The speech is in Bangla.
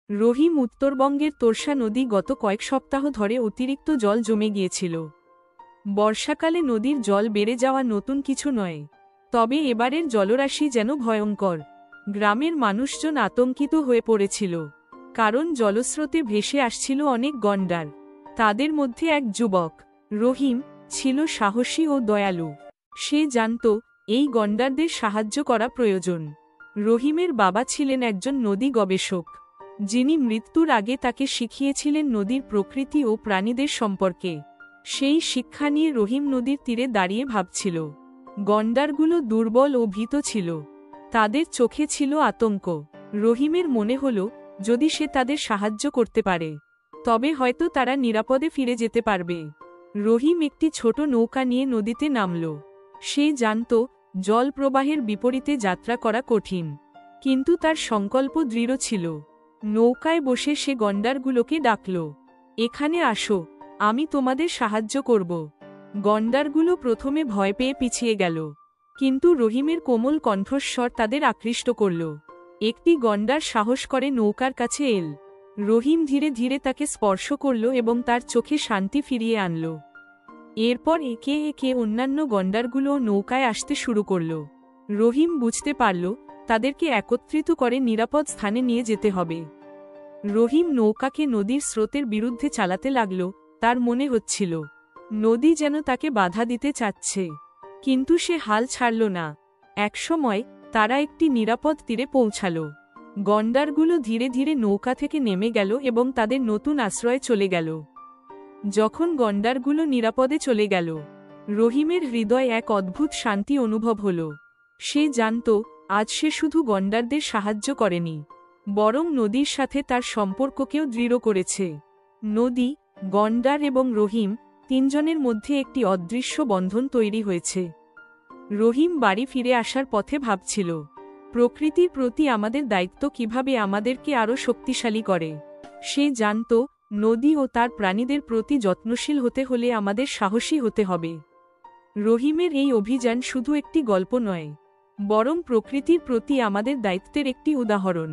রহিম উত্তরবঙ্গের তোরসা নদী গত কয়েক সপ্তাহ ধরে অতিরিক্ত জল জমে গিয়েছিল। বর্ষাকালে নদীর জল বেড়ে যাওয়া নতুন কিছু নয়, তবে এবারের জলরাশি যেন ভয়ঙ্কর। গ্রামের মানুষজন আতঙ্কিত হয়ে পড়েছিল, কারণ জলস্রোতে ভেসে আসছিল অনেক গন্ডার। তাদের মধ্যে এক যুবক, রহিম, ছিল সাহসী ও দয়ালু। সে জানত এই গন্ডারদের সাহায্য করা প্রয়োজন। রহিমের বাবা ছিলেন একজন নদী গবেষক, যিনি মৃত্যুর আগে তাকে শিখিয়েছিলেন নদীর প্রকৃতি ও প্রাণীদের সম্পর্কে। সেই শিক্ষা নিয়ে রহিম নদীর তীরে দাঁড়িয়ে ভাবছিল। গন্ডারগুলো দুর্বল ও ভীত ছিল, তাদের চোখে ছিল আতঙ্ক। রহিমের মনে হল, যদি সে তাদের সাহায্য করতে পারে, তবে হয়তো তারা নিরাপদে ফিরে যেতে পারবে। রহিম একটি ছোট নৌকা নিয়ে নদীতে নামল। সে জানত জল প্রবাহের বিপরীতে যাত্রা করা কঠিন, কিন্তু তার সংকল্প দৃঢ় ছিল। নৌকায় বসে সে গন্ডারগুলোকে ডাকল, এখানে আসো, আমি তোমাদের সাহায্য করব। গন্ডারগুলো প্রথমে ভয় পেয়ে পিছিয়ে গেল, কিন্তু রহিমের কোমল কণ্ঠস্বর তাদের আকৃষ্ট করল। একটি গন্ডার সাহস করে নৌকার কাছে এল। রহিম ধীরে ধীরে তাকে স্পর্শ করল এবং তার চোখে শান্তি ফিরিয়ে আনল। এরপর একে একে অন্যান্য গন্ডারগুলো নৌকায় আসতে শুরু করল। রহিম বুঝতে পারল তাদেরকে একত্রিত করে নিরাপদ স্থানে নিয়ে যেতে হবে। রহিম নৌকাকে নদীর স্রোতের বিরুদ্ধে চালাতে লাগল। তার মনে হচ্ছিল নদী যেন তাকে বাধা দিতে চাচ্ছে, কিন্তু সে হাল ছাড়ল না। একসময় তারা একটি নিরাপদ তীরে পৌঁছাল। গন্ডারগুলো ধীরে ধীরে নৌকা থেকে নেমে গেল এবং তাদের নতুন আশ্রয়ে চলে গেল। যখন গন্ডারগুলো নিরাপদে চলে গেল, রহিমের হৃদয়ে এক অদ্ভুত শান্তি অনুভব হল। সে জানত আজ সে শুধু গন্ডারদের সাহায্য করেনি, বরং নদীর সাথে তার সম্পর্ককেও দৃঢ় করেছে। নদী, গন্ডার এবং রহিম তিনজনের মধ্যে একটি অদৃশ্য বন্ধন তৈরি হয়েছে। রহিম বাড়ি ফিরে আসার পথে ভাবছিল, প্রকৃতির প্রতি আমাদের দায়িত্ব কিভাবে আমাদেরকে আরও শক্তিশালী করে। সে জানত নদী ও তার প্রাণীদের প্রতি যত্নশীল হতে হলে আমাদের সাহসী হতে হবে। রহিমের এই অভিযান শুধু একটি গল্প নয়, বরং প্রকৃতির প্রতি আমাদের দায়িত্বের একটি উদাহরণ।